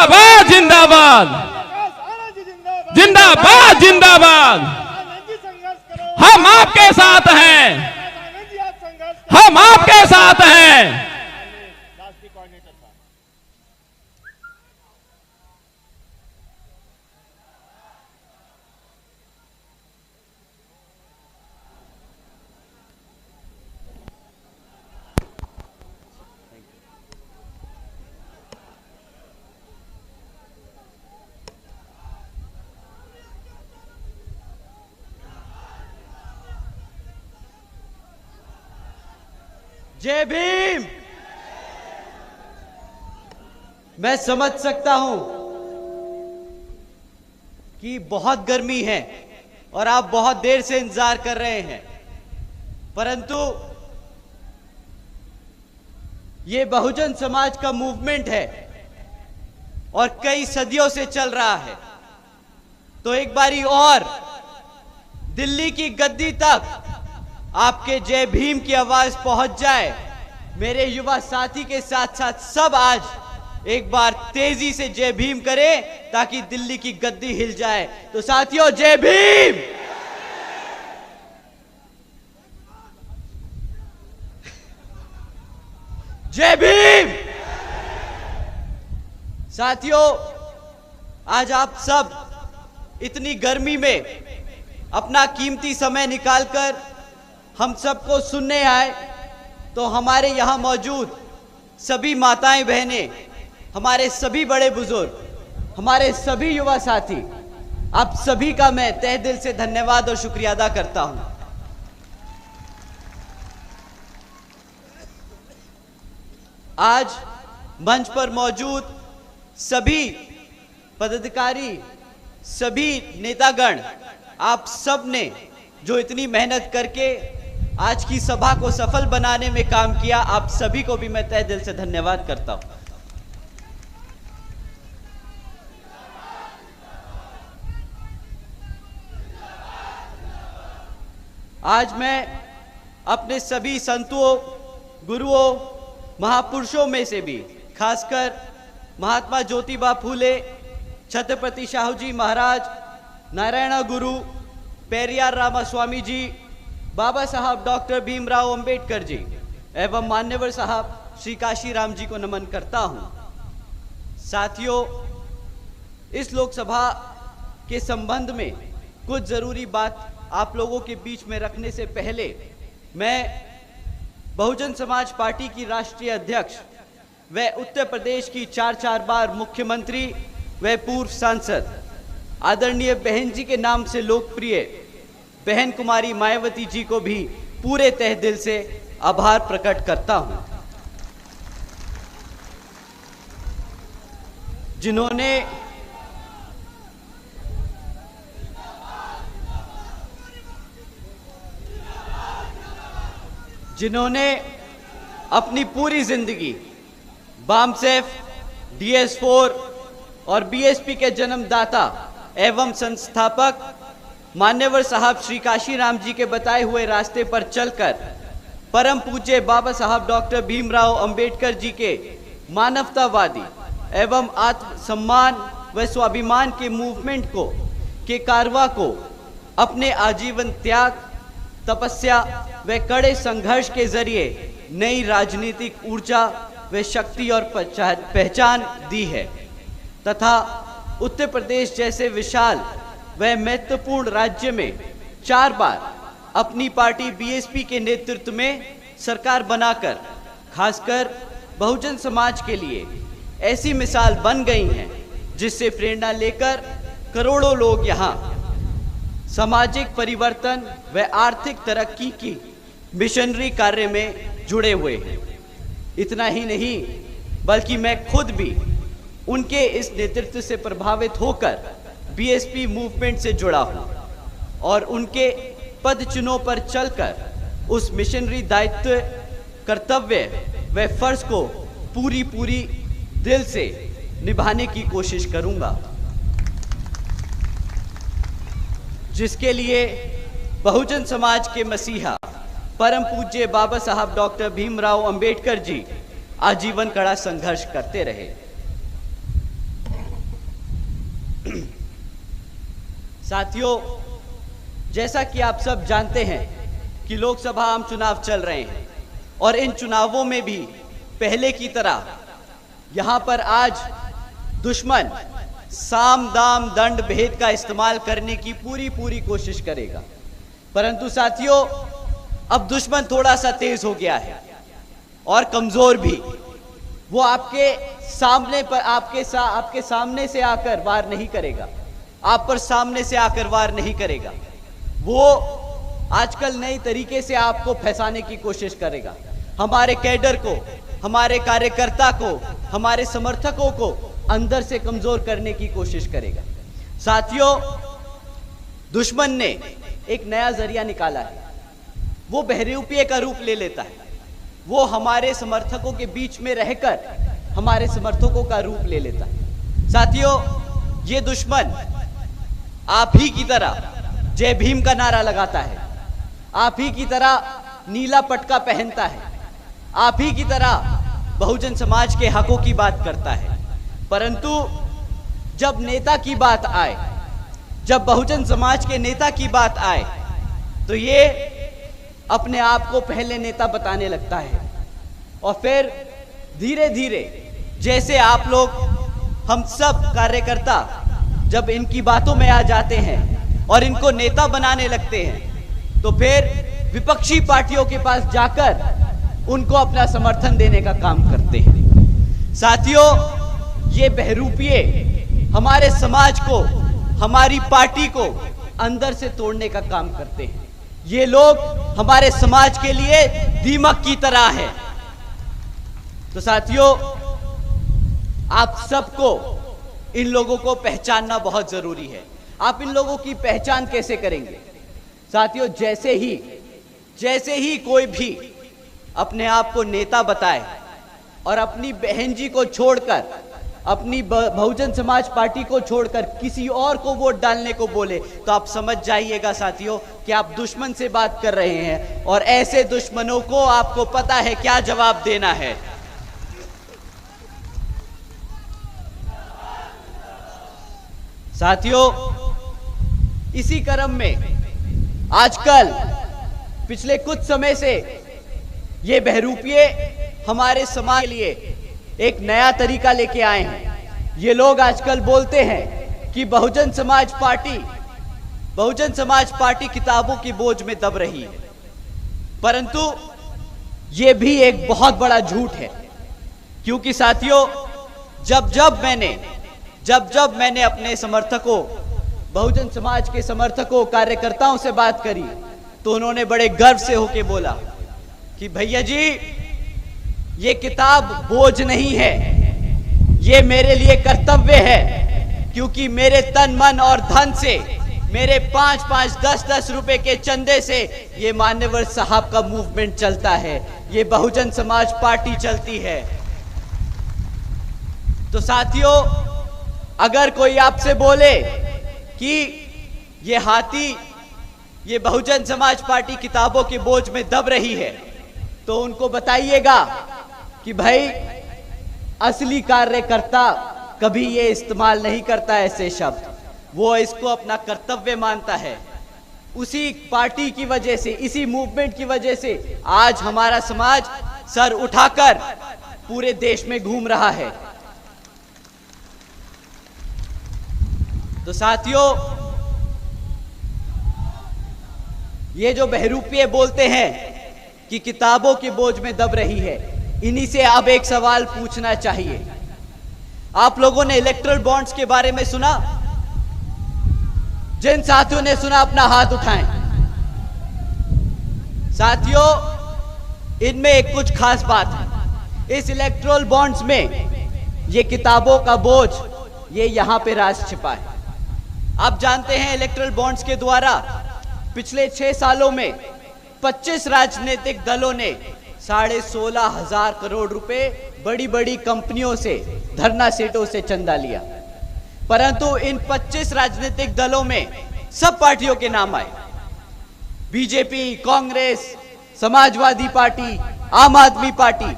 जिंदाबाद जिंदाबाद जिंदाबाद जिंदाबाद। हम आपके साथ हैं, हम आपके साथ हैं। जय भीम। मैं समझ सकता हूं कि बहुत गर्मी है और आप बहुत देर से इंतजार कर रहे हैं, परंतु ये बहुजन समाज का मूवमेंट है और कई सदियों से चल रहा है। तो एक बारी और दिल्ली की गद्दी तक आपके जय भीम की आवाज पहुंच जाए। मेरे युवा साथी के साथ साथ सब आज एक बार तेजी से जय भीम करें ताकि दिल्ली की गद्दी हिल जाए। तो साथियों, जय भीम। जय भीम। साथियों, आज आप सब इतनी गर्मी में अपना कीमती समय निकालकर हम सबको सुनने आए, तो हमारे यहाँ मौजूद सभी माताएं बहनें, हमारे सभी बड़े बुजुर्ग, हमारे सभी युवा साथी, आप सभी का मैं तहे दिल से धन्यवाद और शुक्रिया अदा करता हूं। आज मंच पर मौजूद सभी पदाधिकारी, सभी नेतागण, आप सब ने जो इतनी मेहनत करके आज की सभा को सफल बनाने में काम किया, आप सभी को भी मैं तहे दिल से धन्यवाद करता हूं। आज मैं अपने सभी संतों, गुरुओं, महापुरुषों में से भी खासकर महात्मा ज्योतिबा फूले, छत्रपति शाहू जी महाराज, नारायण गुरु, पेरियार रामास्वामी जी, बाबा साहब डॉक्टर भीमराव अंबेडकर जी एवं मान्यवर साहब श्री काशी राम जी को नमन करता हूं। साथियों, इस लोकसभा के संबंध में कुछ जरूरी बात आप लोगों के बीच में रखने से पहले मैं बहुजन समाज पार्टी की राष्ट्रीय अध्यक्ष व उत्तर प्रदेश की 4 बार मुख्यमंत्री व पूर्व सांसद आदरणीय बहन जी के नाम से लोकप्रिय बहन कुमारी मायावती जी को भी पूरे तहे दिल से आभार प्रकट करता हूं, जिन्होंने अपनी पूरी जिंदगी बामसेफ, DS4 और BSP के जन्मदाता एवं संस्थापक मान्यवर साहब श्री काशी राम जी के बताए हुए रास्ते पर चलकर परम पूज्य बाबा साहब डॉक्टर भीमराव अंबेडकर जी के मानवतावादी एवं आत्मसम्मान व स्वाभिमान के मूवमेंट के कारवा को अपने आजीवन त्याग, तपस्या व कड़े संघर्ष के जरिए नई राजनीतिक ऊर्जा व शक्ति और पहचान दी है तथा उत्तर प्रदेश जैसे विशाल व महत्वपूर्ण राज्य में 4 बार अपनी पार्टी BSP के नेतृत्व में सरकार बनाकर खासकर बहुजन समाज के लिए ऐसी मिसाल बन गई हैं जिससे प्रेरणा लेकर करोड़ों लोग यहाँ सामाजिक परिवर्तन व आर्थिक तरक्की की मिशनरी कार्य में जुड़े हुए हैं। इतना ही नहीं बल्कि मैं खुद भी उनके इस नेतृत्व से प्रभावित होकर BSP मूवमेंट से जुड़ा हूं और उनके पद चिन्हों पर चलकर उस मिशनरी दायित्व, कर्तव्य व फर्ज को पूरी दिल से निभाने की कोशिश करूंगा, जिसके लिए बहुजन समाज के मसीहा परम पूज्य बाबा साहब डॉक्टर भीमराव अंबेडकर जी आजीवन कड़ा संघर्ष करते रहे। साथियों, जैसा कि आप सब जानते हैं कि लोकसभा आम चुनाव चल रहे हैं और इन चुनावों में भी पहले की तरह यहां पर आज दुश्मन साम दाम दंड भेद का इस्तेमाल करने की पूरी कोशिश करेगा। परंतु साथियों, अब दुश्मन थोड़ा सा तेज हो गया है और कमजोर भी। वो आपके सामने पर आपके सामने से आकर वार नहीं करेगा, आप पर सामने से आकर वार नहीं करेगा। वो आजकल नए तरीके से आपको फंसाने की कोशिश करेगा। हमारे कैडर को, हमारे कार्यकर्ता को, हमारे समर्थकों को अंदर से कमजोर करने की कोशिश करेगा। साथियों, दुश्मन ने एक नया जरिया निकाला है। वो बहरूपिये का रूप ले लेता है। वो हमारे समर्थकों के बीच में रहकर हमारे समर्थकों का रूप ले लेता है। साथियों, ये दुश्मन आप ही की तरह जय भीम का नारा लगाता है, आप ही की तरह नीला पटका पहनता है, आप ही की तरह बहुजन समाज के हकों की बात करता है। परंतु जब नेता की बात आए, जब बहुजन समाज के नेता की बात आए, तो ये अपने आप को पहले नेता बताने लगता है और फिर धीरे धीरे जैसे आप लोग, हम सब कार्यकर्ता जब इनकी बातों में आ जाते हैं और इनको नेता बनाने लगते हैं, तो फिर विपक्षी पार्टियों के पास जाकर उनको अपना समर्थन देने का काम करते हैं। साथियों, ये बहरूपिये हमारे समाज को, हमारी पार्टी को अंदर से तोड़ने का काम करते हैं। ये लोग हमारे समाज के लिए दीमक की तरह है। तो साथियों, आप सबको इन लोगों को पहचानना बहुत जरूरी है। आप इन लोगों की पहचान कैसे करेंगे? साथियों, जैसे ही कोई भी अपने आप को नेता बताए और अपनी बहन जी को छोड़कर, अपनी बहुजन समाज पार्टी को छोड़कर किसी और को वोट डालने को बोले, तो आप समझ जाइएगा साथियों कि आप दुश्मन से बात कर रहे हैं और ऐसे दुश्मनों को आपको पता है क्या जवाब देना है। साथियों, इसी क्रम में आजकल पिछले कुछ समय से ये बहरूपिये हमारे समाज के लिए एक नया तरीका लेके आए हैं। ये लोग आजकल बोलते हैं कि बहुजन समाज पार्टी किताबों की बोझ में दब रही है। परंतु ये भी एक बहुत बड़ा झूठ है, क्योंकि साथियों, जब मैंने अपने समर्थकों, बहुजन समाज के समर्थकों, कार्यकर्ताओं से बात करी, तो उन्होंने बड़े गर्व से होके बोला कि भैया जी, ये किताब बोझ नहीं है, ये मेरे लिए कर्तव्य है, क्योंकि मेरे तन मन और धन से, मेरे 5-5, 10-10 रुपए के चंदे से ये मान्यवर साहब का मूवमेंट चलता है, ये बहुजन समाज पार्टी चलती है। तो साथियों, अगर कोई आपसे बोले कि ये बहुजन समाज पार्टी किताबों के बोझ में दब रही है, तो उनको बताइएगा कि भाई, असली कार्यकर्ता कभी ये इस्तेमाल नहीं करता ऐसे शब्द, वो इसको अपना कर्तव्य मानता है। उसी पार्टी की वजह से, इसी मूवमेंट की वजह से आज हमारा समाज सर उठाकर पूरे देश में घूम रहा है। तो साथियों, ये जो बहरूपिये बोलते हैं कि किताबों के बोझ में दब रही है, इन्हीं से अब एक सवाल पूछना चाहिए। आप लोगों ने इलेक्ट्रल बॉन्ड्स के बारे में सुना? जिन साथियों ने सुना अपना हाथ उठाएं। साथियों, इनमें एक कुछ खास बात है। इस इलेक्ट्रल बॉन्ड्स में ये किताबों का बोझ, ये यहां पे राज छिपा है। आप जानते हैं, इलेक्ट्रल बॉन्ड्स के द्वारा पिछले 6 सालों में 25 राजनीतिक दलों ने 16,500 करोड़ रुपए बड़ी बड़ी कंपनियों से, धरना सेठों से चंदा लिया। परंतु इन 25 राजनीतिक दलों में सब पार्टियों के नाम आए, बीजेपी, कांग्रेस, समाजवादी पार्टी, आम आदमी पार्टी,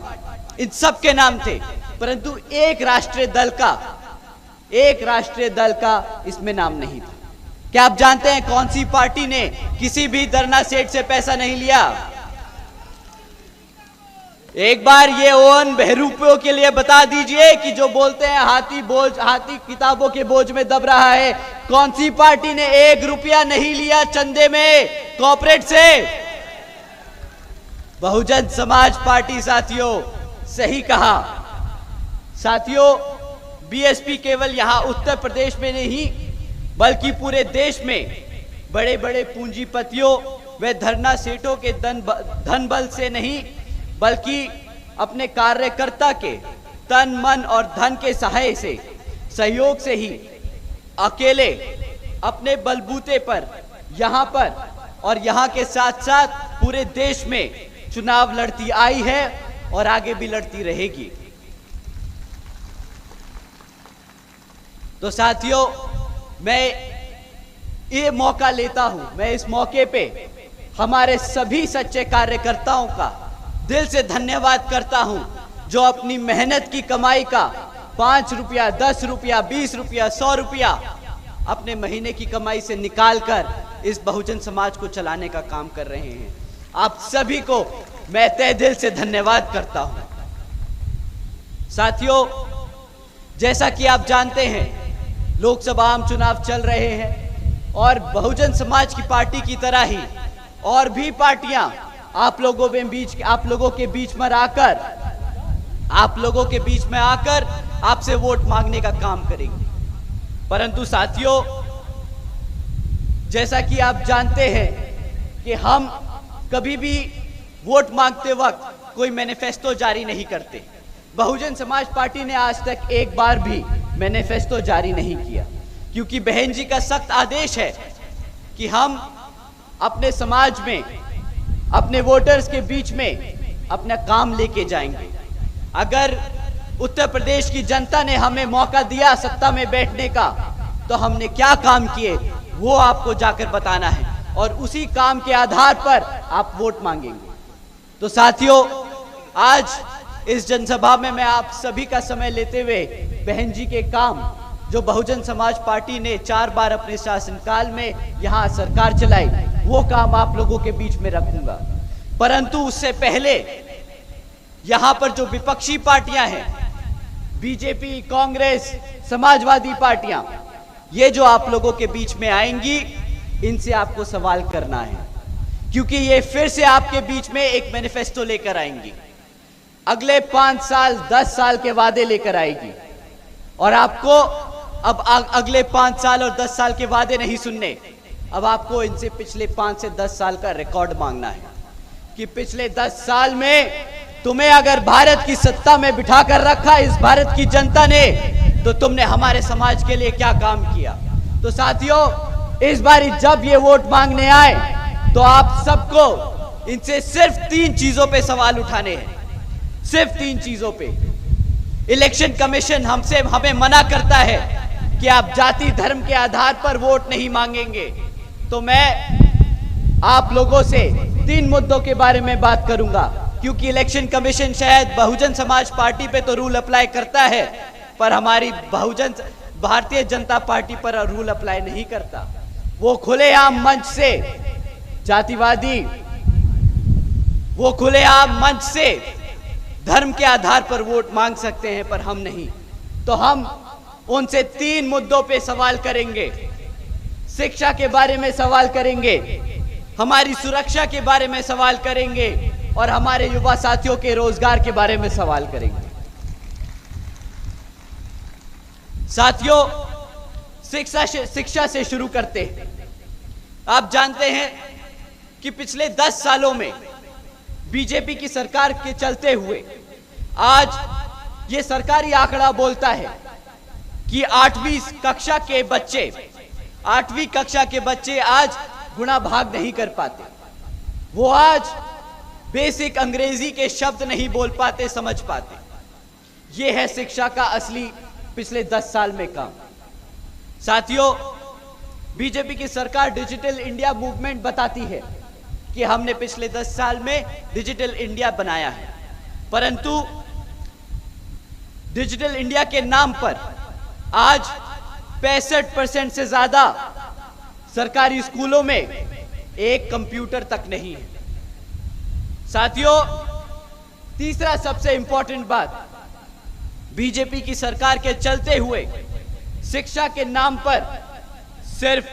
इन सब के नाम थे। परंतु एक राष्ट्रीय दल का इसमें नाम नहीं था। क्या आप जानते हैं कौन सी पार्टी ने किसी भी धरना सेठ से पैसा नहीं लिया? एक बार ये ओन बहरूपियों के लिए बता दीजिए कि जो बोलते हैं हाथी किताबों के बोझ में दब रहा है, कौन सी पार्टी ने 1 रुपया नहीं लिया चंदे में कॉर्पोरेट से? बहुजन समाज पार्टी। साथियों, सही कहा। साथियों, बीएसपी केवल यहां उत्तर प्रदेश में नहीं बल्कि पूरे देश में बड़े बड़े पूंजीपतियों व धरना सेठों के धन बल से नहीं बल्कि अपने कार्यकर्ता के तन मन और धन के सहाय से, सहयोग से ही अकेले अपने बलबूते पर यहां पर और यहां के साथ साथ पूरे देश में चुनाव लड़ती आई है और आगे भी लड़ती रहेगी। तो साथियों, मैं ये मौका लेता हूं, मैं इस मौके पे हमारे सभी सच्चे कार्यकर्ताओं का दिल से धन्यवाद करता हूं, जो अपनी मेहनत की कमाई का 5 रुपया, 10 रुपया, 20 रुपया, 100 रुपया अपने महीने की कमाई से निकालकर इस बहुजन समाज को चलाने का काम कर रहे हैं। आप सभी को मैं तहे दिल से धन्यवाद करता हूं। साथियों, जैसा कि आप जानते हैं, लोकसभा आम चुनाव चल रहे हैं और बहुजन समाज की पार्टी की तरह ही और भी पार्टियां आप लोगों के बीच में आकर आपसे वोट मांगने का काम करेंगे। परंतु साथियों, जैसा कि आप जानते हैं कि हम कभी भी वोट मांगते वक्त कोई मैनिफेस्टो जारी नहीं करते। बहुजन समाज पार्टी ने आज तक एक बार भी मैनिफेस्टो जारी नहीं किया, क्योंकि बहन जी का सख्त आदेश है कि हम अपने समाज में, अपने वोटर्स के बीच में अपना काम लेके जाएंगे। अगर उत्तर प्रदेश की जनता ने हमें मौका दिया सत्ता में बैठने का, तो हमने क्या काम किए वो आपको जाकर बताना है और उसी काम के आधार पर आप वोट मांगेंगे। तो साथियों, आज इस जनसभा में मैं आप सभी का समय लेते हुए बहन जी के काम, जो बहुजन समाज पार्टी ने 4 बार अपने शासनकाल में यहां सरकार चलाई, वो काम आप लोगों के बीच में रखूंगा। परंतु उससे पहले यहां पर जो विपक्षी पार्टियां हैं, बीजेपी, कांग्रेस, समाजवादी पार्टियां, ये जो आप लोगों के बीच में आएंगी, इनसे आपको सवाल करना है, क्योंकि ये फिर से आपके बीच में एक मैनिफेस्टो लेकर आएंगी। अगले 5 साल, 10 साल के वादे लेकर आएगी और आपको अब अगले 5 साल और 10 साल के वादे नहीं सुनने, अब आपको इनसे पिछले 5 से 10 साल का रिकॉर्ड मांगना है कि पिछले 10 साल में तुम्हें अगर भारत की सत्ता में बिठा कर रखा इस भारत की जनता ने, तो तुमने हमारे समाज के लिए क्या काम किया। तो साथियों, इस बार जब ये वोट मांगने आए तो आप सबको इनसे सिर्फ 3 चीजों पे सवाल उठाने हैं, सिर्फ 3 चीजों पे। इलेक्शन कमीशन हमें मना करता है कि आप जाति धर्म के आधार पर वोट नहीं मांगेंगे, तो मैं आप लोगों से 3 मुद्दों के बारे में बात करूंगा, क्योंकि इलेक्शन कमीशन शायद बहुजन समाज पार्टी पे तो रूल अप्लाई करता है, पर हमारी भारतीय जनता पार्टी पर रूल अप्लाई नहीं करता। वो खुलेआम मंच से जातिवादी, वो खुलेआम मंच से धर्म के आधार पर वोट मांग सकते हैं, पर हम नहीं। तो हम उनसे 3 मुद्दों पे सवाल करेंगे। शिक्षा के बारे में सवाल करेंगे, हमारी सुरक्षा के बारे में सवाल करेंगे और हमारे युवा साथियों के रोजगार के बारे में सवाल करेंगे। साथियों, शिक्षा से शुरू करते हैं। आप जानते हैं कि पिछले 10 सालों में बीजेपी की सरकार के चलते हुए आज ये सरकारी आंकड़ा बोलता है कि 8वीं कक्षा के बच्चे आज गुणा भाग नहीं कर पाते। वो आज बेसिक अंग्रेजी के शब्द नहीं बोल पाते, समझ पाते। ये है शिक्षा का असली पिछले 10 साल में काम। साथियों, बीजेपी की सरकार डिजिटल इंडिया मूवमेंट बताती है कि हमने पिछले 10 साल में डिजिटल इंडिया बनाया है, परंतु डिजिटल इंडिया के नाम पर आज 65% से ज्यादा सरकारी स्कूलों में एक कंप्यूटर तक नहीं है। साथियों, तीसरा सबसे इंपॉर्टेंट बात, बीजेपी की सरकार के चलते हुए शिक्षा के नाम पर सिर्फ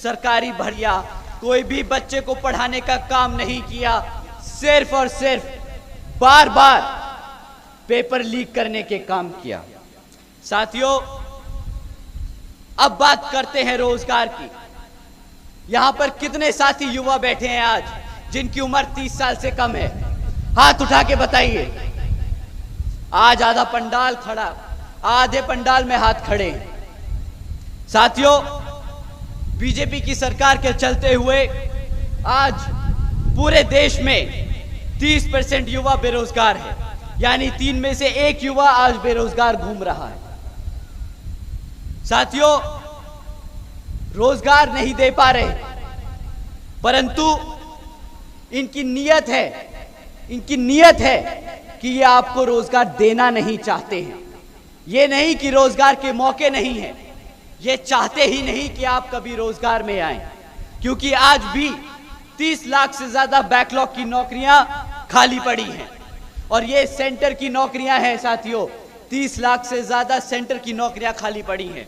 सरकारी भर्तियां, कोई भी बच्चे को पढ़ाने का काम नहीं किया, सिर्फ और सिर्फ बार बार पेपर लीक करने के काम किया। साथियों, अब बात करते हैं रोजगार की। यहां पर कितने साथी युवा बैठे हैं आज जिनकी उम्र 30 साल से कम है? हाथ उठा के बताइए। आज आधा पंडाल खड़ा, आधे पंडाल में हाथ खड़े हैं। साथियों, बीजेपी की सरकार के चलते हुए आज पूरे देश में 30% युवा बेरोजगार है, यानी 3 में से 1 युवा आज बेरोजगार घूम रहा है। साथियों, रोजगार नहीं दे पा रहे, परंतु इनकी नीयत है कि ये आपको रोजगार देना नहीं चाहते हैं। ये नहीं कि रोजगार के मौके नहीं हैं, ये चाहते ही नहीं कि आप कभी रोजगार में आए, क्योंकि आज भी 30 लाख से ज्यादा बैकलॉग की नौकरियां खाली पड़ी हैं और ये सेंटर की नौकरियां हैं। साथियों, 30 लाख से ज्यादा सेंटर की नौकरियां खाली पड़ी हैं।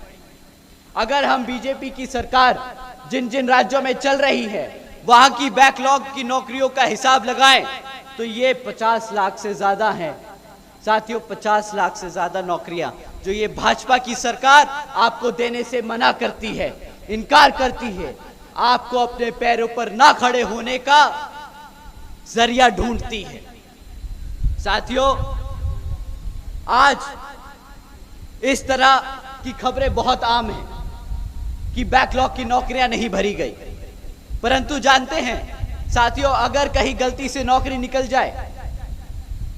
अगर हम बीजेपी की सरकार जिन जिन राज्यों में चल रही है वहां की बैकलॉग की नौकरियों का हिसाब लगाएं तो ये 50 लाख से ज्यादा हैं। साथियों, 50 लाख से ज्यादा नौकरियां जो ये भाजपा की सरकार आपको देने से मना करती है, इनकार करती है, आपको अपने पैरों पर ना खड़े होने का जरिया ढूंढती है। साथियों, आज इस तरह की खबरें बहुत आम हैं कि बैकलॉग की नौकरियां नहीं भरी गई, परंतु जानते हैं साथियों, अगर कहीं गलती से नौकरी निकल जाए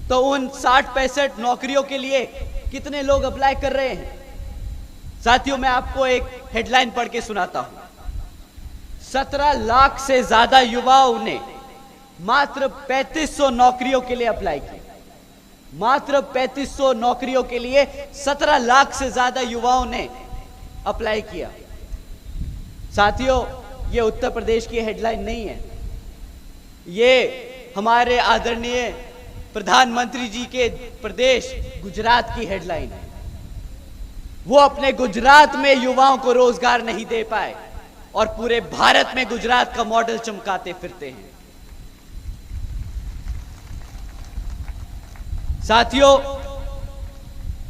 तो उन 60-65 नौकरियों के लिए कितने लोग अप्लाई कर रहे हैं? साथियों, मैं आपको एक हेडलाइन पढ़ के सुनाता हूं। 17 लाख से ज्यादा युवाओं ने मात्र 3500 नौकरियों के लिए अप्लाई किया। मात्र 3500 नौकरियों के लिए 17 लाख से ज्यादा युवाओं ने अप्लाई किया। साथियों, ये उत्तर प्रदेश की हेडलाइन नहीं है, ये हमारे आदरणीय प्रधानमंत्री जी के प्रदेश गुजरात की हेडलाइन है। वो अपने गुजरात में युवाओं को रोजगार नहीं दे पाए और पूरे भारत में गुजरात का मॉडल चमकाते फिरते हैं। साथियों,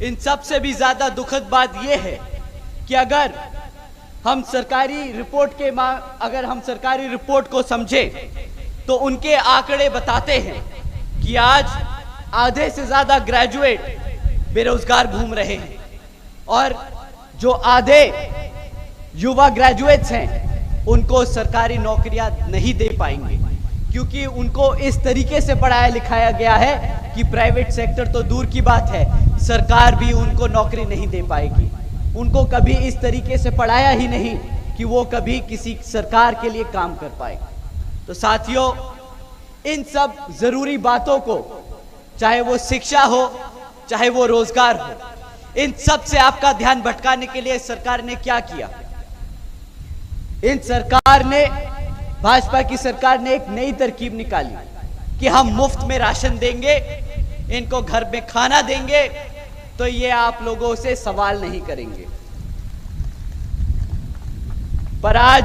इन सब से भी ज्यादा दुखद बात यह है कि अगर हम सरकारी रिपोर्ट को समझें तो उनके आंकड़े बताते हैं कि आज आधे से ज्यादा ग्रेजुएट बेरोजगार घूम रहे हैं और जो आधे युवा ग्रेजुएट्स हैं उनको सरकारी नौकरियां नहीं दे पाएंगे, क्योंकि उनको इस तरीके से पढ़ाया लिखाया गया है कि प्राइवेट सेक्टर तो दूर की बात है, सरकार भी उनको नौकरी नहीं दे पाएगी। उनको कभी इस तरीके से पढ़ाया ही नहीं कि वो कभी किसी सरकार के लिए काम कर पाए। तो साथियों, इन सब जरूरी बातों को, चाहे वो शिक्षा हो चाहे वो रोजगार हो, इन सब से आपका ध्यान भटकाने के लिए सरकार ने क्या किया? भाजपा की सरकार ने एक नई तरकीब निकाली कि हम मुफ्त में राशन देंगे, इनको घर में खाना देंगे, तो ये आप लोगों से सवाल नहीं करेंगे। पर आज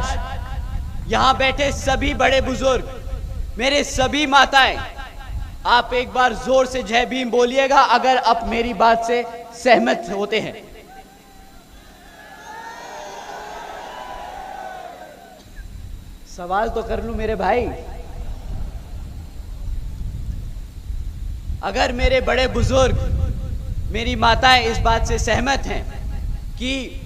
यहां बैठे सभी बड़े बुजुर्ग, मेरे सभी माताएं, आप एक बार जोर से जय भीम बोलिएगा अगर आप मेरी बात से सहमत होते हैं। सवाल तो कर लूं मेरे भाई। अगर मेरे बड़े बुजुर्ग, मेरी माताएं इस बात से सहमत हैं कि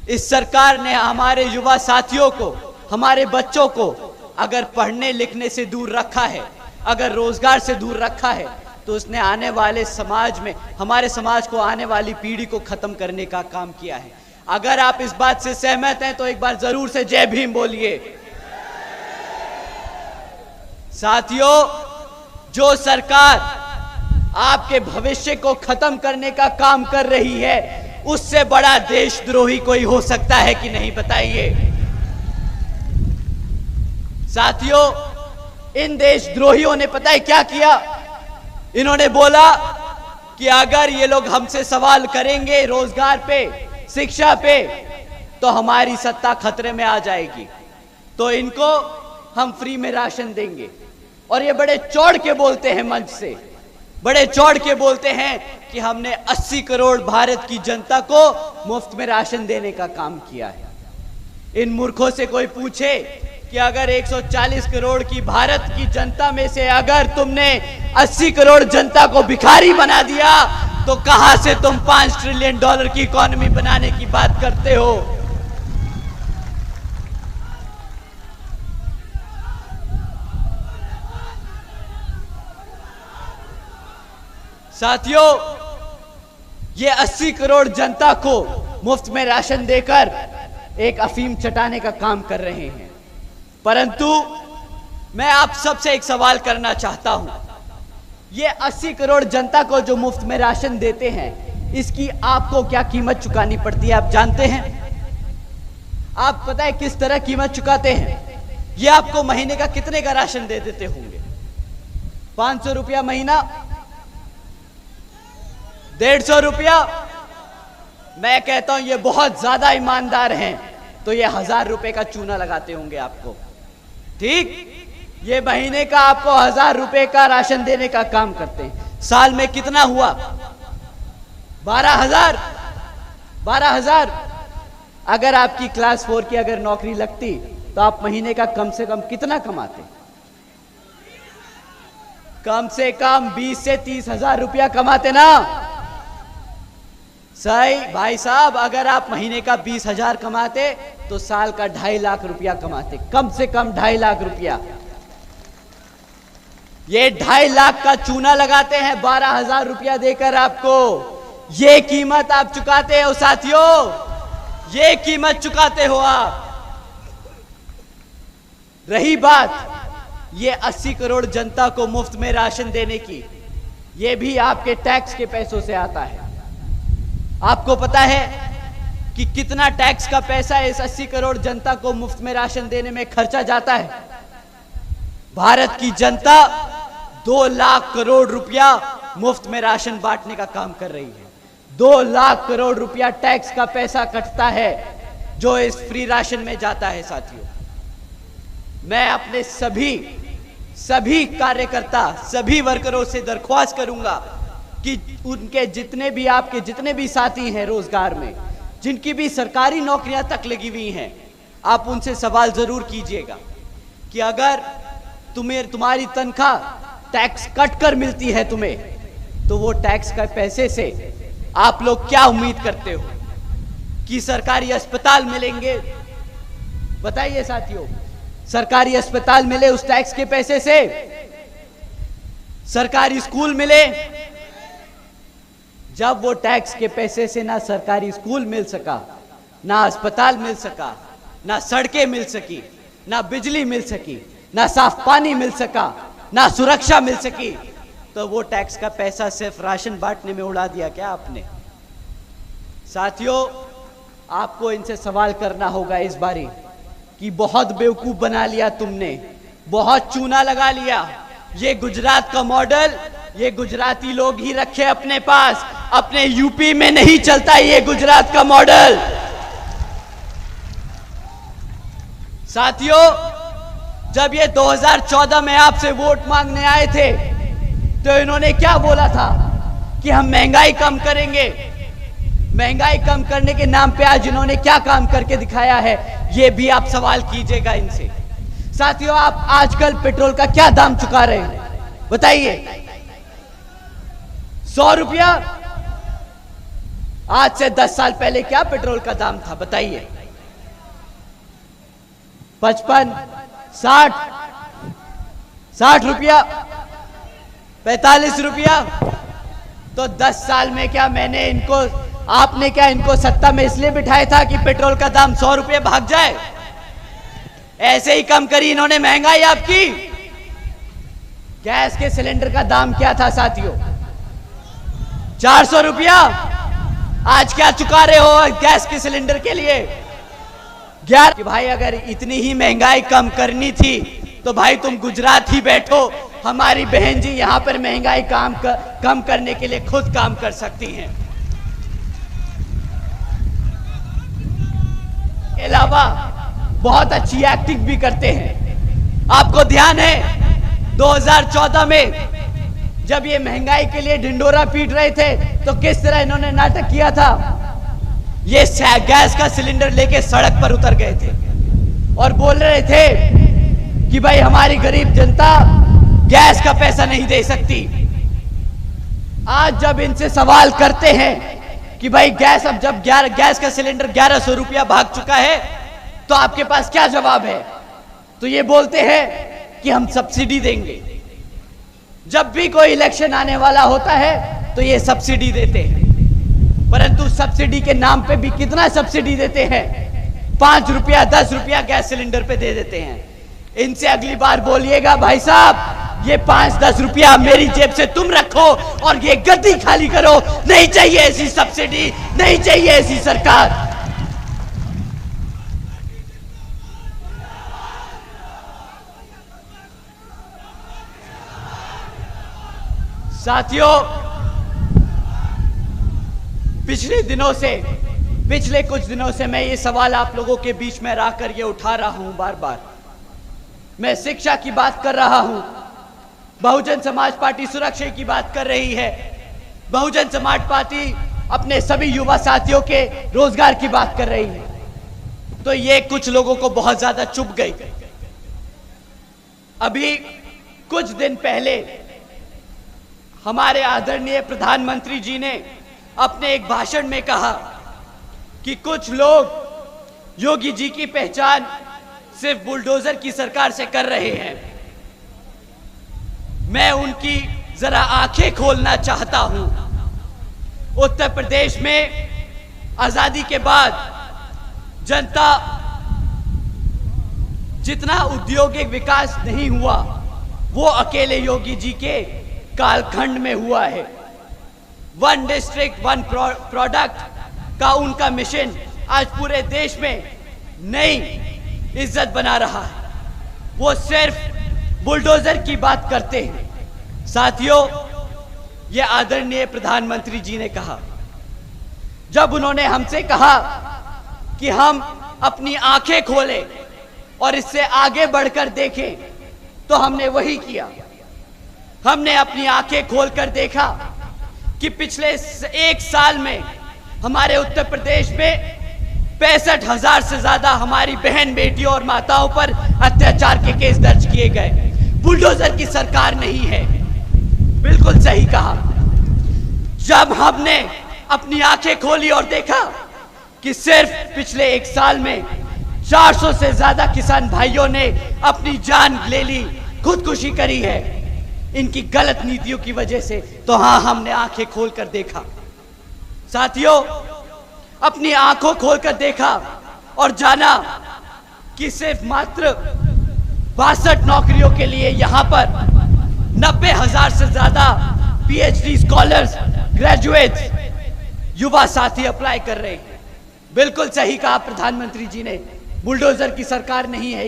इस सरकार ने हमारे युवा साथियों को, हमारे बच्चों को अगर पढ़ने लिखने से दूर रखा है, अगर रोजगार से दूर रखा है, तो उसने आने वाले समाज में, हमारे समाज को, आने वाली पीढ़ी को खत्म करने का काम किया है। अगर आप इस बात से सहमत हैं तो एक बार जरूर से जय भीम बोलिए। साथियों, जो सरकार आपके भविष्य को खत्म करने का काम कर रही है, उससे बड़ा देशद्रोही कोई हो सकता है कि नहीं, बताइए। साथियों, इन देशद्रोहियों ने पता है क्या किया? इन्होंने बोला कि अगर ये लोग हमसे सवाल करेंगे रोजगार पे, शिक्षा पे, तो हमारी सत्ता खतरे में आ जाएगी, तो इनको हम फ्री में राशन देंगे। और ये बड़े चौड़ के बोलते हैं, मंच से बड़े चौड़ के बोलते हैं कि हमने 80 करोड़ भारत की जनता को मुफ्त में राशन देने का काम किया है। इन मूर्खों से कोई पूछे कि अगर 140 करोड़ की भारत की जनता में से अगर तुमने 80 करोड़ जनता को भिखारी बना दिया, तो कहां से तुम $5 ट्रिलियन की इकोनॉमी बनाने की बात करते हो? साथियों, ये 80 करोड़ जनता को मुफ्त में राशन देकर एक अफीम चटाने का काम कर रहे हैं। परंतु मैं आप सबसे एक सवाल करना चाहता हूं। ये 80 करोड़ जनता को जो मुफ्त में राशन देते हैं, इसकी आपको क्या कीमत चुकानी पड़ती है, आप जानते हैं? आप पता है किस तरह कीमत चुकाते हैं? ये आपको महीने का कितने का राशन दे देते होंगे? 500 रुपया महीना, 150 रुपया। मैं कहता हूं ये बहुत ज्यादा ईमानदार हैं, तो ये 1000 रुपए का चूना लगाते होंगे आपको। ठीक, ये महीने का आपको 1000 रुपए का राशन देने का काम करते हैं। साल में कितना हुआ? 12,000। 12,000। अगर आपकी क्लास 4 की अगर नौकरी लगती, तो आप महीने का कम से कम कितना कमाते? कम से कम 20 से 30,000 रुपया कमाते ना? सही भाई साहब, अगर आप महीने का 20,000 कमाते, तो साल का 2.5 लाख रुपया कमाते, कम से कम 2.5 लाख रुपया। ये 2.5 लाख का चूना लगाते हैं 12,000 रुपया देकर आपको। ये कीमत आप चुकाते हो साथियों, ये कीमत चुकाते हो आप। रही बात ये 80 करोड़ जनता को मुफ्त में राशन देने की, ये भी आपके टैक्स के पैसों से आता है। आपको पता है कि कितना टैक्स का पैसा इस 80 करोड़ जनता को मुफ्त में राशन देने में खर्चा जाता है? भारत की जनता 2 लाख करोड़ रुपया मुफ्त में राशन बांटने का काम कर रही है। 2 लाख करोड़ रुपया टैक्स का पैसा कटता है जो इस फ्री राशन में जाता है। साथियों, मैं अपने सभी कार्यकर्ता, सभी वर्करों से दरख्वास्त करूंगा कि उनके जितने भी आपके जितने भी साथी हैं रोजगार में, जिनकी भी सरकारी नौकरियां तक लगी हुई हैं, आप उनसे सवाल जरूर कीजिएगा कि अगर तुम्हारी तनख्वाह टैक्स कट कर मिलती है तुम्हें, तो वो टैक्स का पैसे से आप लोग क्या उम्मीद करते हो कि सरकारी अस्पताल मिलेंगे? बताइए साथियों, सरकारी अस्पताल मिले उस टैक्स के पैसे से? सरकारी स्कूल मिले? जब वो टैक्स के पैसे से ना सरकारी स्कूल मिल सका, ना अस्पताल मिल सका, ना सड़कें मिल सकी, ना बिजली मिल सकी, ना साफ पानी मिल सका, ना सुरक्षा मिल सकी, तो वो टैक्स का पैसा सिर्फ राशन बांटने में उड़ा दिया क्या आपने? साथियों, आपको इनसे सवाल करना होगा इस बारी कि बहुत बेवकूफ बना लिया तुमने, बहुत चूना लगा लिया। ये गुजरात का मॉडल ये गुजराती लोग ही रखे अपने पास, अपने यूपी में नहीं चलता ये गुजरात का मॉडल। साथियों, जब ये 2014 में आपसे वोट मांगने आए थे, तो इन्होंने क्या बोला था कि हम महंगाई कम करेंगे। महंगाई कम करने के नाम पे आज इन्होंने क्या काम करके दिखाया है, ये भी आप सवाल कीजिएगा इनसे। साथियों, आप आजकल पेट्रोल का क्या दाम चुका रहे हैं बताइए? 100 रुपया। आज से 10 साल पहले क्या पेट्रोल का दाम था बताइए? 55, 60 रुपया, 45 रुपया। तो 10 साल में क्या आपने क्या इनको सत्ता में इसलिए बिठाया था कि पेट्रोल का दाम 100 रुपये भाग जाए? ऐसे ही कम करी इन्होंने महंगाई आपकी। गैस के सिलेंडर का दाम क्या था साथियों? 400 रुपया। आज क्या चुका रहे हो गैस के सिलेंडर के लिए? 11। कि भाई अगर इतनी ही महंगाई कम करनी थी तो भाई तुम गुजरात ही बैठो, हमारी बहन जी यहां पर महंगाई कम करने के लिए खुद काम कर सकती हैं। के अलावा बहुत अच्छी एक्टिंग भी करते हैं। आपको ध्यान है 2014 में जब ये महंगाई के लिए ढिंडोरा पीट रहे थे तो किस तरह इन्होंने नाटक किया था। ये गैस का सिलेंडर लेके सड़क पर उतर गए थे और बोल रहे थे कि भाई हमारी गरीब जनता गैस का पैसा नहीं दे सकती। आज जब इनसे सवाल करते हैं कि भाई गैस अब जब गैस का सिलेंडर 1100 रुपया भाग चुका है तो आपके पास क्या जवाब है, तो ये बोलते हैं कि हम सब्सिडी देंगे। जब भी कोई इलेक्शन आने वाला होता है तो ये सब्सिडी देते हैं, परंतु सब्सिडी के नाम पे भी कितना सब्सिडी देते हैं, 5 रुपया 10 रुपया गैस सिलेंडर पे दे देते हैं। इनसे अगली बार बोलिएगा भाई साहब ये 5-10 रुपया मेरी जेब से तुम रखो और ये गद्दी खाली करो, नहीं चाहिए ऐसी सब्सिडी, नहीं चाहिए ऐसी सरकार। साथियों, पिछले कुछ दिनों से मैं ये सवाल आप लोगों के बीच में रखकर ये उठा रहा हूं बार बार। मैं शिक्षा की बात कर रहा हूं, बहुजन समाज पार्टी सुरक्षा की बात कर रही है, बहुजन समाज पार्टी अपने सभी युवा साथियों के रोजगार की बात कर रही है, तो ये कुछ लोगों को बहुत ज्यादा चुभ गई। अभी कुछ दिन पहले हमारे आदरणीय प्रधानमंत्री जी ने अपने एक भाषण में कहा कि कुछ लोग योगी जी की पहचान सिर्फ बुलडोजर की सरकार से कर रहे हैं। मैं उनकी जरा आंखें खोलना चाहता हूं। उत्तर प्रदेश में आजादी के बाद जनता जितना औद्योगिक विकास नहीं हुआ वो अकेले योगी जी के कालखंड में हुआ है। 1 डिस्ट्रिक्ट 1 प्रोडक्ट का उनका मिशन आज पूरे देश में नई इज्जत बना रहा है। वो सिर्फ बुलडोजर की बात करते हैं। साथियों, ये आदरणीय प्रधानमंत्री जी ने कहा, जब उन्होंने हमसे कहा कि हम अपनी आंखें खोलें और इससे आगे बढ़कर देखें, तो हमने वही किया। हमने अपनी आंखें खोलकर देखा कि पिछले 1 साल में हमारे उत्तर प्रदेश में 65,000 से ज्यादा हमारी बहन बेटियों और माताओं पर अत्याचार के केस दर्ज किए गए। बुलडोजर की सरकार नहीं है। बिल्कुल सही कहा। जब हमने अपनी आंखें खोली और देखा कि सिर्फ पिछले 1 साल में 400 से ज्यादा किसान भाइयों ने अपनी जान ले ली, खुदकुशी करी है इनकी गलत नीतियों की वजह से, तो हां, हमने आंखें खोलकर देखा। साथियों, अपनी आंखों खोलकर देखा और जाना कि सिर्फ मात्र 62 नौकरियों के लिए यहां पर 90,000 से ज्यादा पीएचडी स्कॉलर्स, ग्रेजुएट्स, युवा साथी अप्लाई कर रहे हैं। बिल्कुल सही कहा प्रधानमंत्री जी ने, बुलडोजर की सरकार नहीं है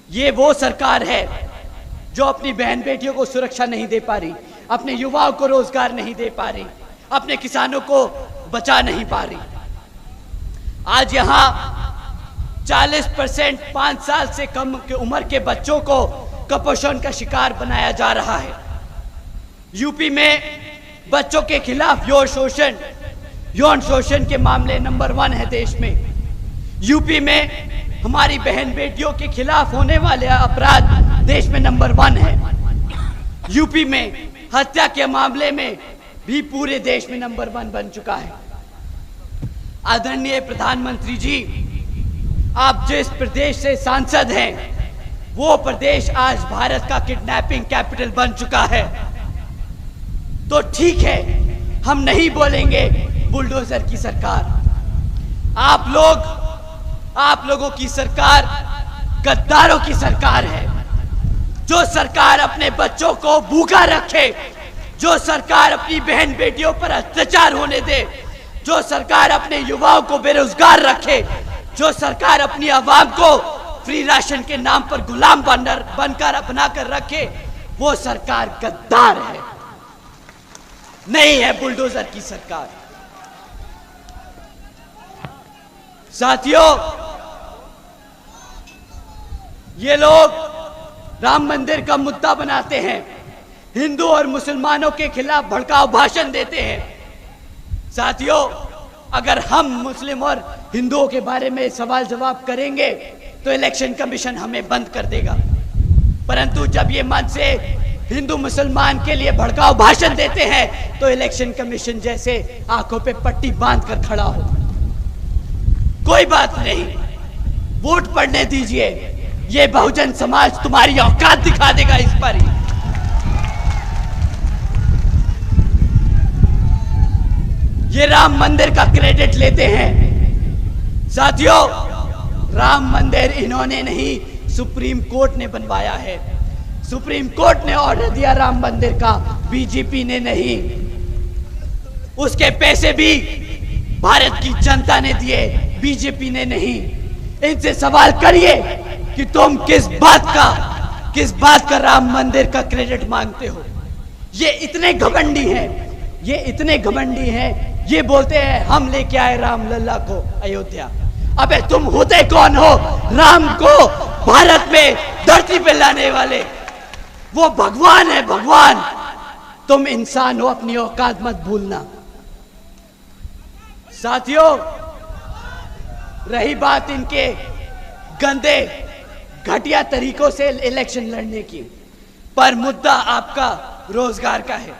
ये वो सरकार है जो अपनी बहन बेटियों को सुरक्षा नहीं दे पा रही, अपने युवाओं को रोजगार नहीं दे पा रही, अपने किसानों को बचा नहीं पा रही। आज यहां 40% 5 साल से कम की उम्र के बच्चों को कुपोषण का शिकार बनाया जा रहा है। यूपी में बच्चों के खिलाफ यौन शोषण के मामले नंबर 1 है देश में। यूपी में हमारी बहन बेटियों के खिलाफ होने वाले अपराध देश में नंबर 1 है। यूपी में हत्या के मामले में भी पूरे देश में नंबर 1 बन चुका है। आदरणीय प्रधानमंत्री जी, आप जिस प्रदेश से सांसद हैं वो प्रदेश आज भारत का किडनैपिंग कैपिटल बन चुका है। तो ठीक है, हम नहीं बोलेंगे बुलडोजर की सरकार। आप लोगों की सरकार गद्दारों की सरकार है। जो सरकार अपने बच्चों को भूखा रखे, जो सरकार अपनी बहन बेटियों पर अत्याचार होने दे, जो सरकार अपने युवाओं को बेरोजगार रखे, जो सरकार अपनी आवाम को फ्री राशन के नाम पर गुलाम बनकर बनाकर रखे, वो सरकार गद्दार है, नहीं है बुलडोजर की सरकार। साथियों, ये लोग राम मंदिर का मुद्दा बनाते हैं, हिंदू और मुसलमानों के खिलाफ भड़काऊ भाषण देते हैं। साथियों, अगर हम मुस्लिम और हिंदुओं के बारे में सवाल जवाब करेंगे तो इलेक्शन कमीशन हमें बंद कर देगा, परंतु जब ये मन से हिंदू मुसलमान के लिए भड़काऊ भाषण देते हैं तो इलेक्शन कमीशन जैसे आंखों पे पट्टी बांध कर खड़ा हो। कोई बात नहीं, वोट पड़ने दीजिए, ये बहुजन समाज तुम्हारी औकात दिखा देगा इस पर ही। ये राम मंदिर का क्रेडिट लेते हैं। साथियों, राम मंदिर इन्होंने नहीं, सुप्रीम कोर्ट ने बनवाया है। सुप्रीम कोर्ट ने ऑर्डर दिया राम मंदिर का, बीजेपी ने नहीं। उसके पैसे भी भारत की जनता ने दिए, बीजेपी ने नहीं। इनसे सवाल करिए कि तुम किस बात का राम मंदिर का क्रेडिट मांगते हो। ये इतने घमंडी हैं, ये बोलते हैं हम लेके आए राम लल्ला को अयोध्या। अबे तुम होते कौन हो राम को भारत में धरती पे लाने वाले? वो भगवान है, भगवान। तुम इंसान हो, अपनी औकात मत भूलना। साथियों, रही बात इनके गंदे घटिया तरीकों से इलेक्शन लड़ने की, पर मुद्दा आपका रोजगार का है।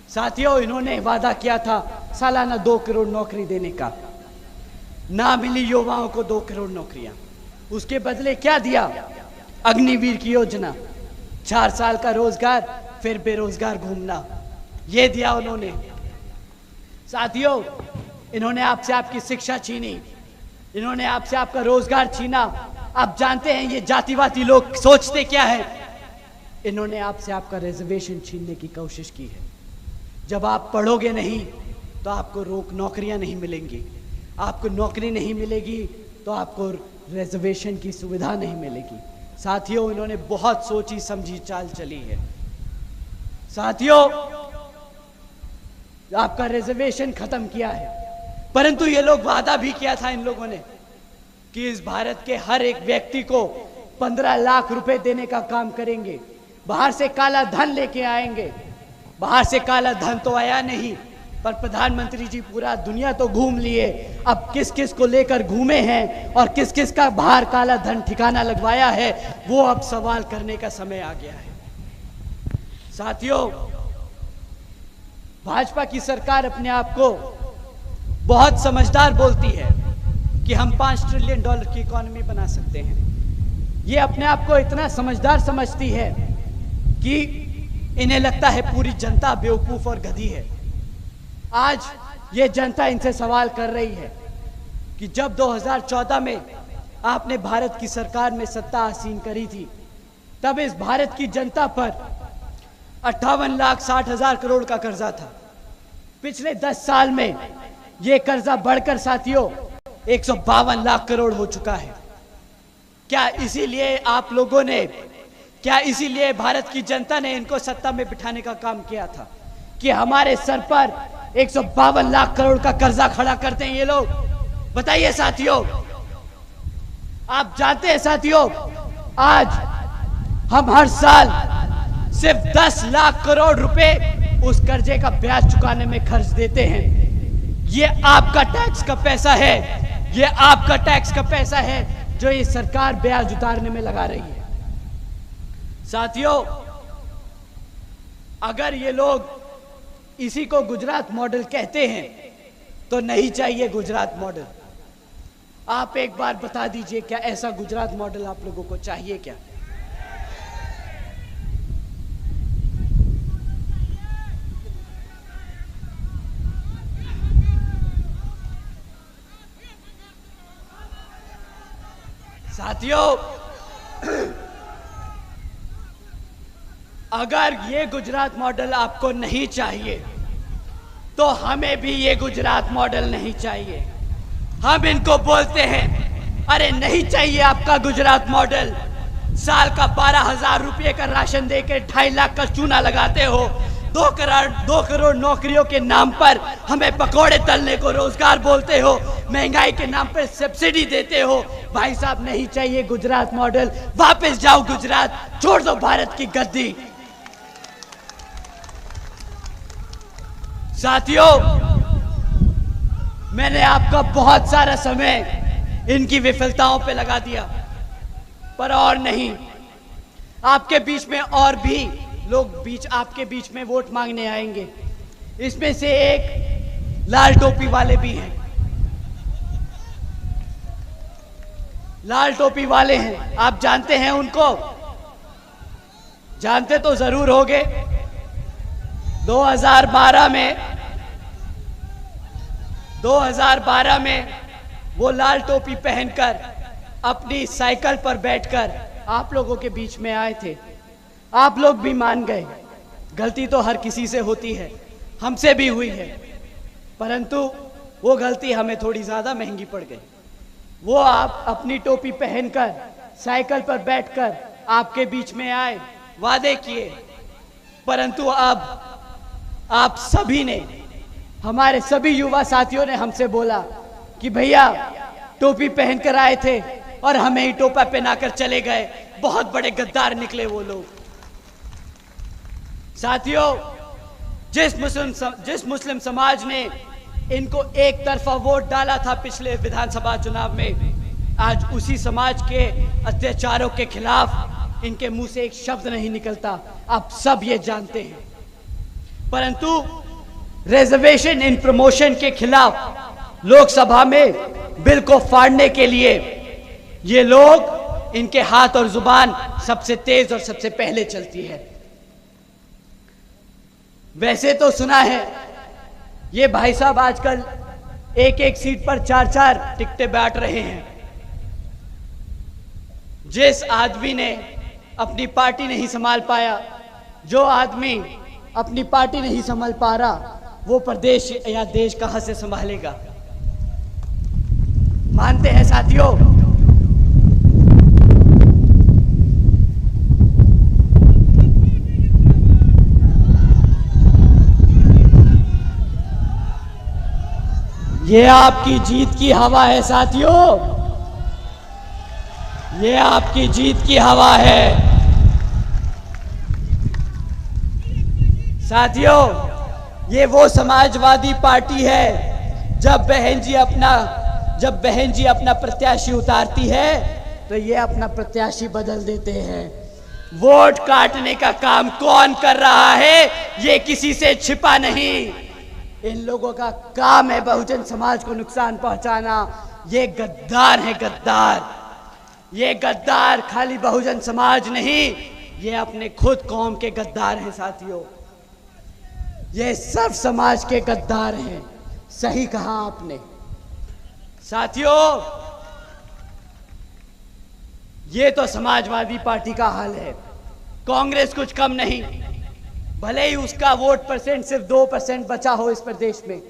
साथियों, इन्होंने वादा किया था सालाना 2 करोड़ नौकरी देने का, ना मिली युवाओं को 2 करोड़ नौकरियां। उसके बदले क्या दिया? अग्निवीर की योजना, 4 साल का रोजगार, फिर बेरोजगार घूमना, ये दिया उन्होंने। साथियों, इन्होंने आपसे आपकी शिक्षा छीनी, इन्होंने आपसे आपका रोजगार छीना। आप जानते हैं ये जातिवादी लोग सोचते क्या है? इन्होंने आपसे आपका रिजर्वेशन छीनने की कोशिश की है। जब आप पढ़ोगे नहीं तो आपको नौकरियां नहीं मिलेंगी, आपको नौकरी नहीं मिलेगी तो आपको रिजर्वेशन की सुविधा नहीं मिलेगी। साथियों, इन्होंने बहुत सोची समझी चाल चली है। साथियों, आपका रिजर्वेशन खत्म किया है, परंतु ये लोग वादा भी किया था इन लोगों ने कि इस भारत के हर एक व्यक्ति को 15 लाख रुपए देने का काम करेंगे, बाहर से काला धन लेके आएंगे। बाहर से काला धन तो आया नहीं, पर प्रधानमंत्री जी पूरा दुनिया तो घूम लिए। अब किस किस को लेकर घूमे हैं और किस किस का बाहर काला धन ठिकाना लगवाया है, वो अब सवाल करने का समय आ गया है। साथियों, भाजपा की सरकार अपने आप को बहुत समझदार बोलती है कि हम $5 ट्रिलियन की इकोनॉमी बना सकते हैं। ये अपने आप को इतना समझदार समझती है कि इन्हें लगता है पूरी जनता बेवकूफ और गधी है। आज ये जनता इनसे सवाल कर रही है कि जब 2014 में आपने भारत की सरकार में सत्ता आसीन करी थी, तब इस भारत की जनता पर 58,60,000 करोड़ का कर्जा था। पिछले 10 साल में यह कर्जा बढ़कर साथियों 152 लाख करोड़ हो चुका है। क्या इसीलिए भारत की जनता ने इनको सत्ता में बिठाने का काम किया था कि हमारे सर पर 152 लाख करोड़ का कर्जा खड़ा करते हैं ये लोग? बताइए साथियों। आप जानते हैं साथियों, आज हम हर साल सिर्फ 10 लाख करोड़ रुपए उस कर्जे का ब्याज चुकाने में खर्च देते हैं। ये आपका टैक्स का पैसा है, ये आपका टैक्स का पैसा है जो ये सरकार ब्याज उतारने में लगा रही है। साथियों, अगर ये लोग इसी को गुजरात मॉडल कहते हैं तो नहीं चाहिए गुजरात मॉडल। आप एक बार बता दीजिए, क्या ऐसा गुजरात मॉडल आप लोगों को चाहिए क्या? साथियों, अगर ये गुजरात मॉडल आपको नहीं चाहिए तो हमें भी ये गुजरात मॉडल नहीं चाहिए। हम इनको बोलते हैं अरे नहीं चाहिए आपका गुजरात मॉडल। साल का 12,000 रुपये का राशन देके 2.5 लाख का चूना लगाते हो। 2 करोड़ नौकरियों के नाम पर हमें पकौड़े तलने को रोजगार बोलते हो। महंगाई के नाम पर सब्सिडी देते हो। भाई साहब नहीं चाहिए गुजरात मॉडल। वापस जाओ गुजरात, छोड़ दो भारत की गद्दी। साथियों, मैंने आपका बहुत सारा समय इनकी विफलताओं पे लगा दिया, पर और नहीं। आपके बीच में और भी लोग आपके बीच में वोट मांगने आएंगे। इसमें से एक लाल टोपी वाले भी हैं। लाल टोपी वाले हैं, आप जानते हैं उनको? जानते तो जरूर होंगे। 2012 में वो लाल टोपी पहनकर अपनी साइकिल पर बैठकर आप लोगों के बीच में आए थे। आप लोग भी मान गए। गलती तो हर किसी से होती है, हमसे भी हुई है, परंतु वो गलती हमें थोड़ी ज्यादा महंगी पड़ गई। वो आप अपनी टोपी पहनकर साइकिल पर बैठकर आपके बीच में आए, वादे किए, परंतु अब आप सभी ने, हमारे सभी युवा साथियों ने हमसे बोला कि भैया टोपी पहनकर आए थे और हमें ही टोपा पहनाकर चले गए। बहुत बड़े गद्दार निकले वो लोग। साथियों, जिस मुस्लिम समाज ने इनको एक तरफा वोट डाला था पिछले विधानसभा चुनाव में, आज उसी समाज के अत्याचारों के खिलाफ इनके मुंह से एक शब्द नहीं निकलता। आप सब ये जानते हैं। परंतु रिजर्वेशन इन प्रमोशन के खिलाफ लोकसभा में बिल को फाड़ने के लिए ये लोग, इनके हाथ और जुबान सबसे तेज और सबसे पहले चलती है। वैसे तो सुना है ये भाई साहब आजकल एक सीट पर 4-4 टिकटें बांट रहे हैं। जिस आदमी ने अपनी पार्टी नहीं संभाल पाया, जो आदमी अपनी पार्टी नहीं संभाल पा रहा, वो प्रदेश या देश कहां से संभालेगा? मानते हैं साथियों? ये आपकी जीत की हवा है साथियों, ये आपकी जीत की हवा है। साथियों, ये वो समाजवादी पार्टी है। जब बहन जी अपना प्रत्याशी उतारती है तो ये अपना प्रत्याशी बदल देते हैं। वोट काटने का काम कौन कर रहा है, ये किसी से छिपा नहीं। इन लोगों का काम है बहुजन समाज को नुकसान पहुंचाना। ये गद्दार है, गद्दार। ये गद्दार खाली बहुजन समाज नहीं, ये अपने खुद कौम के गद्दार हैं साथियों। ये सब समाज के गद्दार हैं। सही कहा आपने साथियों। ये तो समाजवादी पार्टी का हाल है। कांग्रेस कुछ कम नहीं। भले ही उसका वोट परसेंट सिर्फ 2% बचा हो इस प्रदेश में,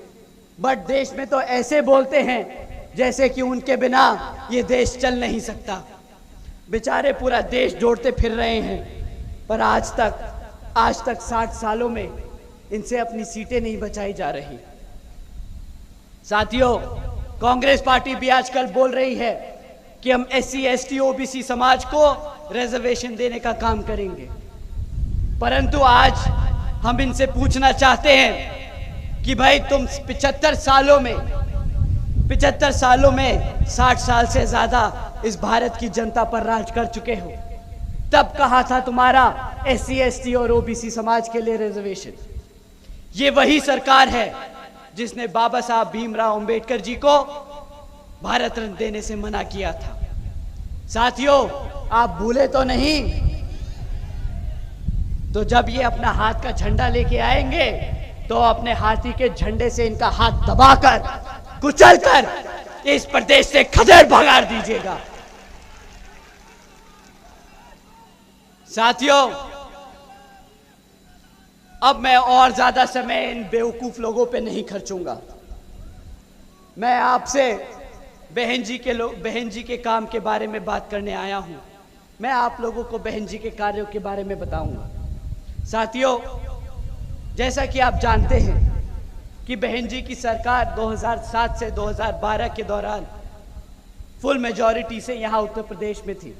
बट देश में तो ऐसे बोलते हैं जैसे कि उनके बिना ये देश चल नहीं सकता। बेचारे पूरा देश जोड़ते फिर रहे हैं, पर आज तक 60 सालों में इनसे अपनी सीटें नहीं बचाई जा रही। साथियों, कांग्रेस पार्टी भी आजकल बोल रही है कि हम SC ST OBC समाज को रिजर्वेशन देने का काम करेंगे, परंतु आज हम इनसे पूछना चाहते हैं कि भाई तुम 75 सालों में 60 साल से ज्यादा इस भारत की जनता पर राज कर चुके हो। तब कहा था तुम्हारा SC ST और OBC समाज के लिए रिजर्वेशन? ये वही सरकार है जिसने बाबा साहब भीमराव अंबेडकर जी को भारत रत्न देने से मना किया था। साथियों, आप भूले तो नहीं? तो जब ये अपना हाथ का झंडा लेके आएंगे तो अपने हाथी के झंडे से इनका हाथ दबाकर, कुचलकर इस प्रदेश से खदेड़ भगाड़ दीजिएगा। साथियों, अब मैं और ज्यादा समय इन बेवकूफ लोगों पे नहीं खर्चूंगा। मैं आपसे बहन जी के काम के बारे में बात करने आया हूं। मैं आप लोगों को बहन जी के कार्यों के बारे में बताऊंगा। साथियों, जैसा कि आप जानते हैं कि बहन जी की सरकार 2007 से 2012 के दौरान फुल मेजॉरिटी से यहाँ उत्तर प्रदेश में थी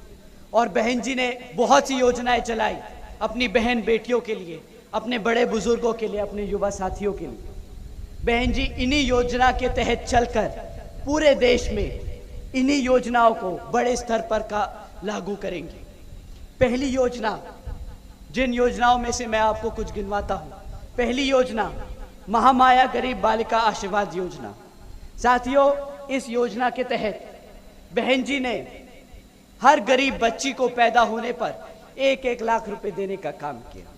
और बहन जी ने बहुत सी योजनाएं चलाई अपनी बहन बेटियों के लिए, अपने बड़े बुजुर्गों के लिए, अपने युवा साथियों के लिए। बहन जी इन्हीं योजना के तहत चलकर पूरे देश में इन्हीं योजनाओं को बड़े स्तर पर लागू करेंगे। पहली योजना, जिन योजनाओं में से मैं आपको कुछ गिनवाता हूं। पहली योजना महामाया गरीब बालिका आशीर्वाद योजना। साथियों, इस योजना के तहत बहन जी ने हर गरीब बच्ची को पैदा होने पर 1-1 लाख रुपए देने का काम किया।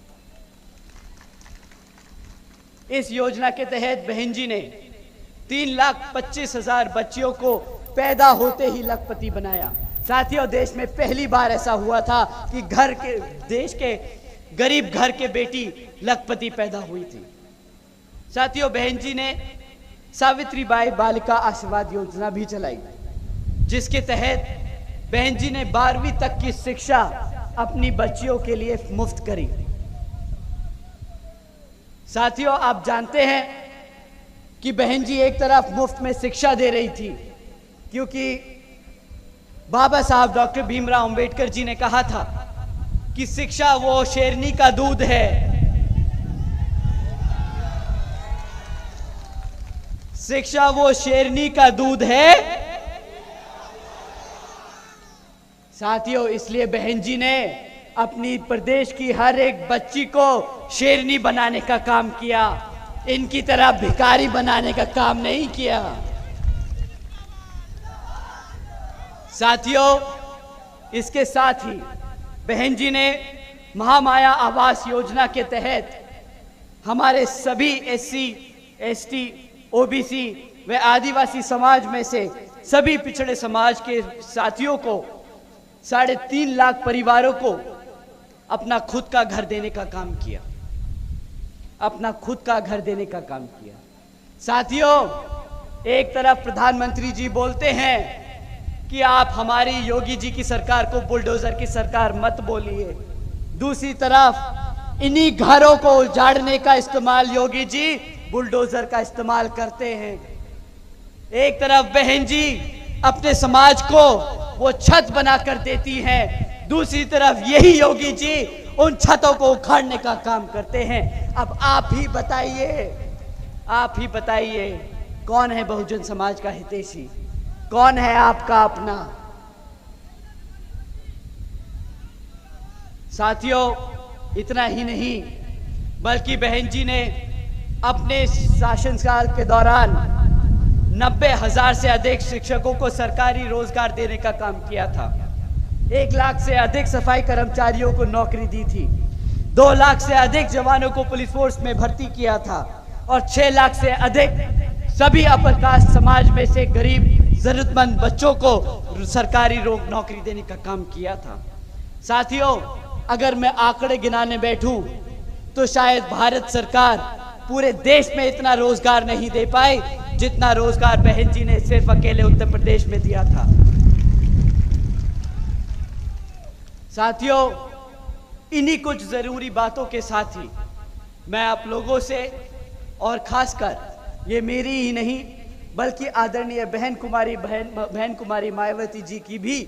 इस योजना के तहत बहन जी ने 3,25,000 बच्चियों को पैदा होते ही लखपति बनाया। साथियों, देश में पहली बार ऐसा हुआ था कि देश के गरीब घर के बेटी लखपति पैदा हुई थी। साथियों, बहन जी ने सावित्रीबाई बालिका आशीर्वाद योजना भी चलाई, जिसके तहत बहन जी ने 12वीं तक की शिक्षा अपनी बच्चियों के लिए मुफ्त करी। साथियों, आप जानते हैं कि बहन जी एक तरफ मुफ्त में शिक्षा दे रही थी, क्योंकि बाबा साहब डॉक्टर भीमराव अंबेडकर जी ने कहा था कि शिक्षा वो शेरनी का दूध है। शिक्षा वो शेरनी का दूध है। साथियों, इसलिए बहन जी ने अपनी प्रदेश की हर एक बच्ची को शेरनी बनाने का काम किया, इनकी तरह भिखारी बनाने का काम नहीं किया। साथियों, इसके साथ ही बहन जी ने महामाया आवास योजना के तहत हमारे सभी SC, ST, OBC व आदिवासी समाज में से सभी पिछड़े समाज के साथियों को 3.5 लाख परिवारों को अपना खुद का घर देने का काम किया। अपना खुद का घर देने का काम किया। साथियों, एक तरफ प्रधानमंत्री जी बोलते हैं कि आप हमारी योगी जी की सरकार को बुलडोजर की सरकार मत बोलिए, दूसरी तरफ इन्हीं घरों को उजाड़ने का इस्तेमाल योगी जी बुलडोजर का इस्तेमाल करते हैं। एक तरफ बहन जी अपने समाज को वो छत बनाकर देती हैं, दूसरी तरफ यही योगी जी उन छतों को उखाड़ने का काम करते हैं। अब आप ही बताइए कौन है बहुजन समाज का हितैषी, कौन है आपका अपना। साथियों, इतना ही नहीं बल्कि बहन जी ने अपने शासनकाल के दौरान 90,000 से अधिक शिक्षकों को सरकारी रोजगार देने का काम किया था। 1 लाख से अधिक सफाई कर्मचारियों को नौकरी दी थी। 2 लाख से अधिक जवानों को पुलिस फोर्स में भर्ती किया था और 6 लाख से अधिक सभी अपर कास्ट समाज में से गरीब जरूरतमंद बच्चों को सरकारी नौकरी देने का काम किया था। साथियों, अगर मैं आंकड़े गिनाने बैठूं तो शायद भारत सरकार पूरे देश में इतना रोजगार नहीं दे पाई जितना रोजगार बहन जी ने सिर्फ अकेले उत्तर प्रदेश में दिया था। साथियों, इन्हीं कुछ जरूरी बातों के साथ ही मैं आप लोगों से, और खासकर ये मेरी ही नहीं बल्कि आदरणीय बहन कुमारी मायावती जी की भी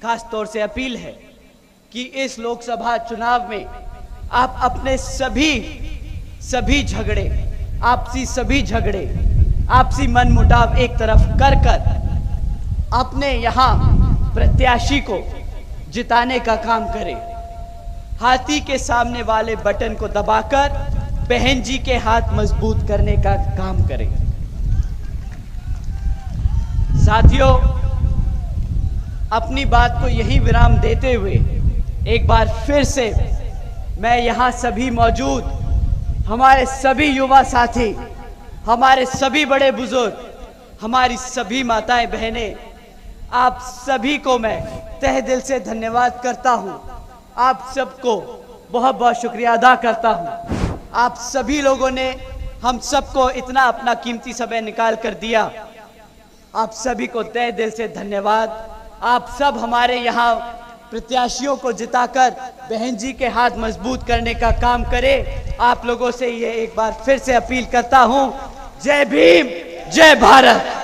खास तौर से अपील है कि इस लोकसभा चुनाव में आप अपने सभी झगड़े, आपसी मनमुटाव एक तरफ कर अपने यहाँ प्रत्याशी को जिताने का काम करें। हाथी के सामने वाले बटन को दबाकर बहन जी के हाथ मजबूत करने का काम करें। साथियों, अपनी बात को यही विराम देते हुए एक बार फिर से मैं यहाँ सभी मौजूद हमारे सभी युवा साथी, हमारे सभी बड़े बुजुर्ग, हमारी सभी माताएं बहनें, आप सभी को मैं तहे दिल से धन्यवाद करता हूं। आप सबको बहुत बहुत शुक्रिया अदा करता हूं। आप सभी लोगों ने हम सबको इतना अपना कीमती समय निकाल कर दिया। आप सभी को तहे दिल से धन्यवाद। आप सब हमारे यहाँ प्रत्याशियों को जिताकर बहन जी के हाथ मजबूत करने का काम करें। आप लोगों से ये एक बार फिर से अपील करता हूँ। जय भीम, जय भारत।